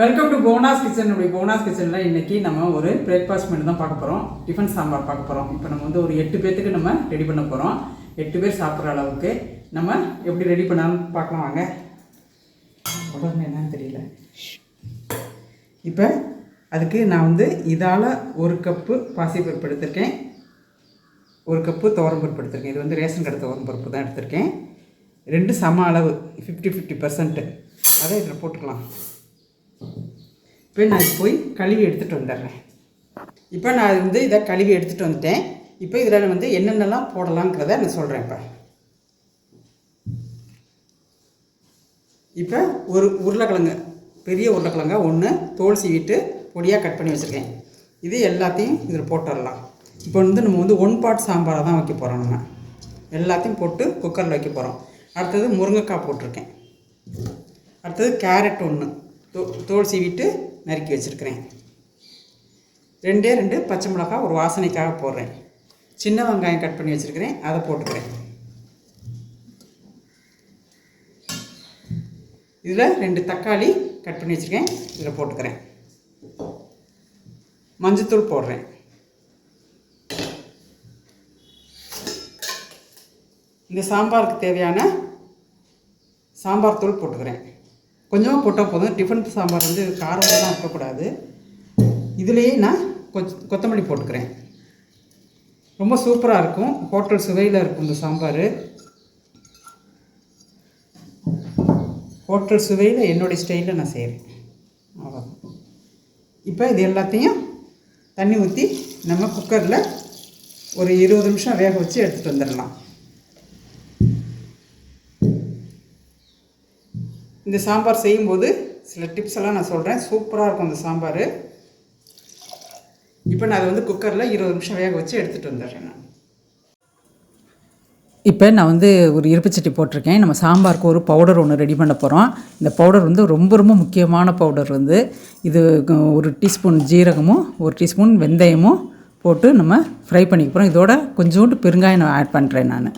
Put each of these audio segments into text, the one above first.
Welcome to Bona's kitchen. Bona's கிச்சனில் இன்றைக்கி நம்ம ஒரு பிரேக்ஃபாஸ்ட் மெனு தான் பார்க்க போகிறோம். டிஃபன் சாம்பார் பார்க்க போகிறோம். இப்போ நம்ம வந்து ஒரு 8 பேர்த்துக்கு நம்ம ரெடி பண்ண போகிறோம். 8 பேர் சாப்பிட்ற அளவுக்கு நம்ம எப்படி ரெடி பண்ணாலும் பார்க்கலாம் வாங்க. உடனே என்னன்னு தெரியல. இப்போ அதுக்கு நான் வந்து இதால் 1 கப்பு பாசிப்பருப்பு எடுத்திருக்கேன், 1 கப்பு துவரம்பருப்பு எடுத்திருக்கேன். இது வந்து ரேஷன் கடை துவரம்பருப்பு தான் எடுத்திருக்கேன். 2 சம அளவு 50-50% அதை இதில் போட்டுக்கலாம். இப்போ நான் போய் கழுவி எடுத்துகிட்டு வந்துடுறேன். இப்போ நான் வந்து இதை கழுவி எடுத்துகிட்டு வந்துட்டேன். இப்போ இதில் வந்து என்னென்னலாம் போடலாங்கிறத நான் சொல்கிறேன். இப்போ ஒரு உருளைக்கிழங்கு, பெரிய உருளைக்கிழங்கா 1 தோல் சீவிட்டு பொடியாக கட் பண்ணி வச்சுருக்கேன். இது எல்லாத்தையும் இதில் போட்டுடலாம். இப்போ வந்து நம்ம வந்து 1 பாட் சாம்பாரை தான் வைக்க போகிறோம். நம்ம எல்லாத்தையும் போட்டு குக்கரில் வைக்க போகிறோம். அடுத்தது முருங்கைக்காய் போட்டிருக்கேன். அடுத்தது கேரட் 1 தோல் சீவிட்டு நறுக்கி வச்சுருக்கிறேன். 2 பச்சை மிளகாய் ஒரு வாசனைக்காக போடுறேன். சின்ன வெங்காயம் கட் பண்ணி வச்சுருக்கிறேன், அதை போட்டுக்கிறேன். இதில் 2 தக்காளி கட் பண்ணி வச்சுருக்கேன், இதில் போட்டுக்கிறேன். மஞ்சத்தூள் போடுறேன். இந்த சாம்பாருக்கு தேவையான சாம்பார் தூள் போட்டுக்கிறேன். கொஞ்சமாக போட்டால் போதும். டிஃபன் சாம்பார் வந்து காரமெல்லாம் இருக்கக்கூடாது. இதுலேயே நான் கொத்தமல்லி போட்டுக்கிறேன். ரொம்ப சூப்பராக இருக்கும். ஹோட்டல் சுவையில் இருக்கும் இந்த சாம்பார். ஹோட்டல் சுவையில் என்னுடைய ஸ்டைலில் நான் செய்கிறேன். அவ்வளோதான். இப்போ இது எல்லாத்தையும் தண்ணி ஊற்றி நம்ம குக்கரில் ஒரு 20 நிமிஷம் வேக வச்சு எடுத்துகிட்டு வந்துடலாம். இந்த சாம்பார் செய்யும்போது சில டிப்ஸ் எல்லாம் நான் சொல்கிறேன். சூப்பராக இருக்கும் இந்த சாம்பார். இப்போ நான் அதை வந்து குக்கரில் 20 நிமிஷம் வேக வச்சு எடுத்துகிட்டு வந்துடுறேன். இப்போ நான் வந்து ஒரு இருப்புச்சட்டி போட்டிருக்கேன். நம்ம சாம்பாருக்கு ஒரு பவுடர் ஒன்று ரெடி பண்ண போகிறோம். இந்த பவுடர் வந்து ரொம்ப ரொம்ப முக்கியமான பவுடர். வந்து இது 1 டீஸ்பூன் ஜீரகமும் 1 டீஸ்பூன் வெந்தயமும் போட்டு நம்ம ஃப்ரை பண்ணிக்க போகிறோம். இதோட கொஞ்சோண்டு பெருங்காயம் நான் ஆட் பண்ணுறேன். நான்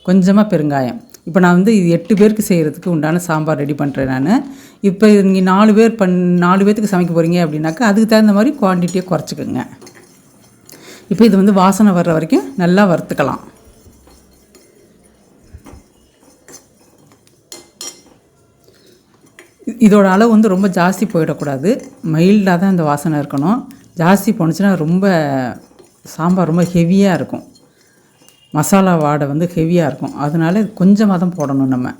கொஞ்சமாக பெருங்காயம். இப்போ நான் வந்து இது 8 பேருக்கு செய்கிறதுக்கு உண்டான சாம்பார் ரெடி பண்ணுறேன். நான் இப்போ நீங்கள் 4 பேர்த்துக்கு சமைக்க போகிறீங்க அப்படின்னாக்கா அதுக்கு தகுந்த மாதிரி குவான்டிட்டியை குறைச்சிக்கோங்க. இப்போ இது வந்து வாசனை வர்ற வரைக்கும் நல்லா வறுத்துக்கலாம். இதோட அளவு வந்து ரொம்ப ஜாஸ்தி போயிடக்கூடாது. மைல்டாக தான் இந்த வாசனை இருக்கணும். ஜாஸ்தி போணுச்சுன்னா ரொம்ப சாம்பார் ரொம்ப ஹெவியாக இருக்கும். மசாலா வாடை வந்து ஹெவியாக இருக்கும். அதனால கொஞ்சமாக தான் போடணும் நம்ம.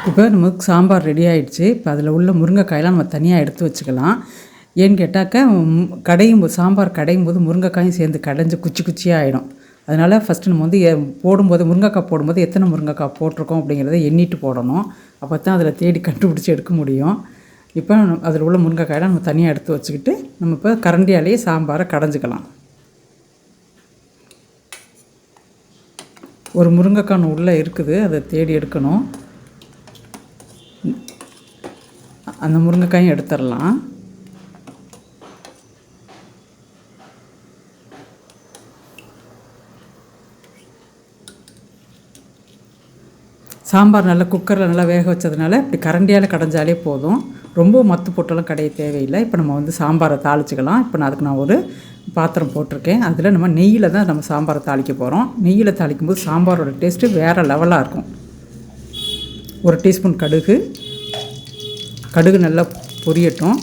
இப்போ நமக்கு சாம்பார் ரெடி ஆகிடுச்சு. இப்போ அதில் உள்ள முருங்கைக்காயெல்லாம் நம்ம தனியாக எடுத்து வச்சுக்கலாம். ஏன்னு கேட்டாக்கா சாம்பார் கடையும் போது முருங்கைக்காயும் சேர்ந்து கடைஞ்சி குச்சியாக ஆகிடும். அதனால் ஃபஸ்ட்டு நம்ம வந்து முருங்கைக்காய் போடும்போது எத்தனை முருங்கைக்காய் போட்டிருக்கோம் அப்படிங்கிறத எண்ணிட்டு போடணும். அப்போ தான் அதில் தேடி கண்டுபிடிச்சி எடுக்க முடியும். இப்போ அதில் உள்ள முருங்கைக்காயெல்லாம் நம்ம தனியாக எடுத்து வச்சுக்கிட்டு நம்ம இப்போ கரண்டியாலேயே சாம்பாரை கடைஞ்சிக்கலாம். ஒரு முருங்கைக்காய் உள்ளே இருக்குது, அதை தேடி எடுக்கணும். அந்த முருங்கைக்காயும் எடுத்துடலாம். சாம்பார் நல்லா குக்கரில் நல்லா வேக வச்சதுனால இப்படி கரண்டியால் கடைஞ்சாலே போதும். ரொம்ப மத்து போட்டெல்லாம் கடைய தேவையில்லை. இப்போ நம்ம வந்து சாம்பாரை தாளிச்சிக்கலாம். இப்போ நான் ஒரு பாத்திரம் போட்டிருக்கேன். அதில் நம்ம நெய்யில் தான் நம்ம சாம்பாரை தாளிக்க போகிறோம். நெய்யில் தாளிக்கும்போது சாம்பாரோட டேஸ்ட்டு வேறு லெவலாக இருக்கும். ஒரு டீஸ்பூன் கடுகு நல்லா பொரியட்டும்.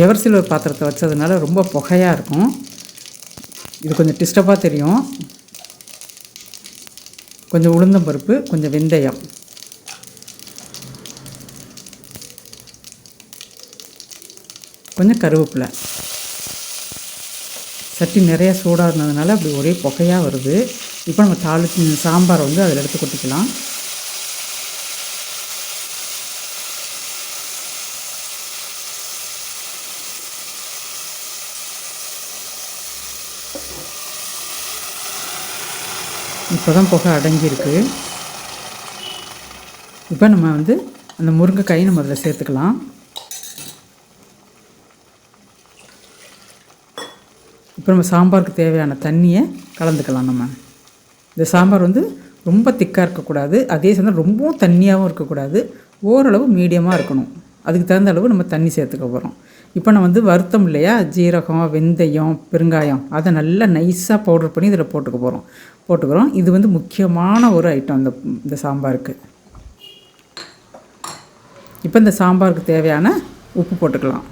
எவர்சில்வர் பாத்திரத்தை வச்சதுனால ரொம்ப புகையாக இருக்கும். இது கொஞ்சம் டிஸ்டர்பாக தெரியும். கொஞ்சம் உளுந்தம்பருப்பு, கொஞ்சம் வெந்தயம், கொஞ்சம் கருவேப்பிலை. சட்டி நிறையா சூடாக இருந்ததுனால அப்படி ஒரே புகையாக வருது. இப்போ நம்ம சாம்பாரை வந்து அதில் எடுத்து கொட்டிக்கலாம். இப்போ தான் புகை அடங்கியிருக்கு. இப்போ நம்ம வந்து அந்த முருங்கைக்காயை நம்ம அதில் சேர்த்துக்கலாம். இப்போ நம்ம சாம்பாருக்கு தேவையான தண்ணியை கலந்துக்கலாம். நம்ம இந்த சாம்பார் வந்து ரொம்ப திக்காக இருக்கக்கூடாது, அதே சமயம் ரொம்பவும் தண்ணியாகவும் இருக்கக்கூடாது, ஓரளவு மீடியமாக இருக்கணும். அதுக்கு தகுந்த அளவு நம்ம தண்ணி சேர்த்துக்க போகிறோம். இப்போ நான் வந்து வருத்தம் இல்லையா, ஜீரகம், வெந்தயம், பெருங்காயம், அதை நல்லா நைஸாக பவுடர் பண்ணி இதில் போட்டுக்கிறோம். இது வந்து முக்கியமான ஒரு ஐட்டம் இந்த சாம்பாருக்கு. இப்போ இந்த சாம்பாருக்கு தேவையான உப்பு போட்டுக்கலாம்.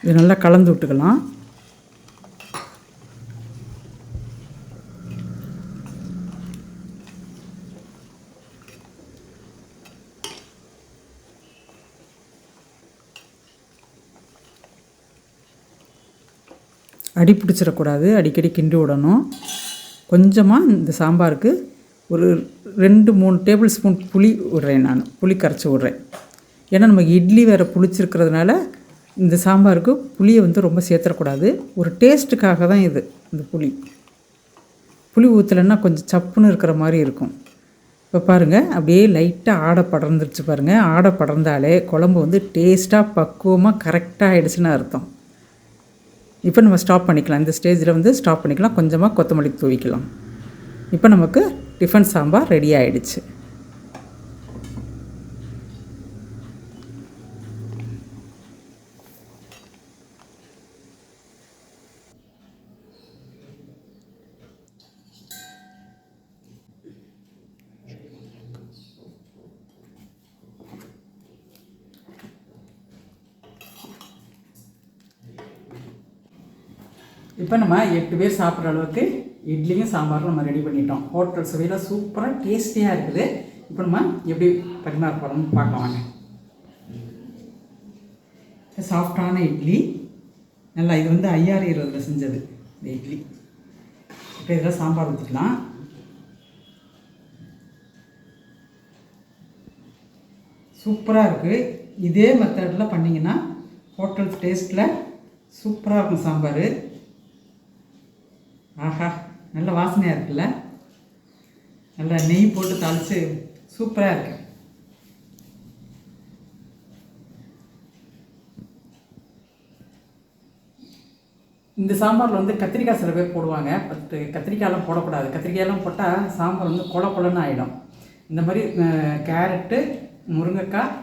இது நல்லா கலந்து விட்டுக்கலாம். அடி பிடிச்சிடக்கூடாது, அடிக்கடி கிண்டி விடணும். கொஞ்சமாக இந்த சாம்பாருக்கு ஒரு 2-3 டேபிள் ஸ்பூன் புளி விட்றேன். புளி கரைச்சி விட்றேன். ஏன்னா நமக்கு இட்லி வேறு புளிச்சிருக்கிறதுனால இந்த சாம்பாருக்கு புளியை வந்து ரொம்ப சேர்த்துடக்கூடாது. ஒரு டேஸ்ட்டுக்காக தான் இது. இந்த புளி ஊற்றலைன்னா கொஞ்சம் சப்புன்னு இருக்கிற மாதிரி இருக்கும். இப்போ பாருங்கள், அப்படியே லைட்டாக ஆடை படர்ந்துருச்சு பாருங்கள். ஆடை படர்ந்தாலே குழம்பு வந்து டேஸ்ட்டாக பக்குவமாக கரெக்டாக ஆகிடுச்சுன்னு அர்த்தம். இப்போ நம்ம ஸ்டாப் பண்ணிக்கலாம். இந்த ஸ்டேஜில் வந்து ஸ்டாப் பண்ணிக்கலாம். கொஞ்சமாக கொத்தமல்லி தூவிக்கலாம். இப்போ நமக்கு டிஃபன் சாம்பார் ரெடி ஆகிடுச்சு. இப்போ நம்ம 8 பேர் சாப்பிட்ற அளவுக்கு இட்லியும் சாம்பாரும் நம்ம ரெடி பண்ணிட்டோம். ஹோட்டல் சுவையில் சூப்பராக டேஸ்டியாக இருக்குது. இப்போ நம்ம எப்படி பரிமாற போகிறோம்னு பார்க்கலாம் வாங்க. சாஃப்டான இட்லி, நல்லா இது வந்து 5020 செஞ்சது இந்த இட்லி. இப்போ இதில் சாம்பார் ஊற்றிக்கலாம். சூப்பராக இருக்குது. இதே மெத்தடில் பண்ணிங்கன்னா ஹோட்டல் டேஸ்ட்டில் சூப்பராக இருக்கும் சாம்பார். ஆஹா, நல்ல வாசனையாக இருக்குல்ல. நல்லா நெய் போட்டு தாளித்து சூப்பராக இருக்குது. இந்த சாம்பாரில் வந்து கத்திரிக்காய் சில பேர் போடுவாங்க. பட் கத்திரிக்காயெல்லாம் போடக்கூடாது. கத்திரிக்காயெல்லாம் போட்டால் சாம்பார் வந்து கொலன்னு ஆகிடும். இந்த மாதிரி கேரட்டு, முருங்கைக்காய்,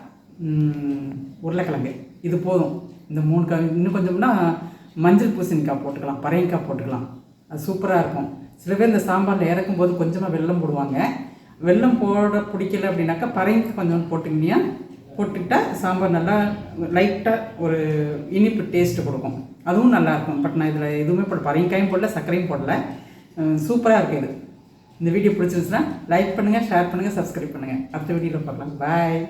உருளைக்கிழங்கு இது போதும். இந்த 3 காய், இன்னும் கொஞ்சம்னா மஞ்சள் பூசணிக்காய் போட்டுக்கலாம், பறையங்காய் போட்டுக்கலாம். அது சூப்பராக இருக்கும். சில பேர் இந்த சாம்பாரில் இறக்கும்போது கொஞ்சமாக வெல்லம் போடுவாங்க. வெல்லம் போட பிடிக்கல அப்படின்னாக்கா பறையங்காய் கொஞ்சம் போட்டுக்கிட்டால் சாம்பார் நல்லா லைட்டாக ஒரு இனிப்பு டேஸ்ட்டு கொடுக்கும். அதுவும் நல்லாயிருக்கும். பட் நான் இதில் எதுவுமே பறையங்காயும் போடல, சர்க்கரையும் போடல. சூப்பராக இருக்குது இது. இந்த வீடியோ பிடிச்சிருந்துச்சுன்னா லைக் பண்ணுங்கள், ஷேர் பண்ணுங்கள், சப்ஸ்கிரைப் பண்ணுங்கள். அடுத்த வீடியோவில் பார்க்கலாம். பாய்.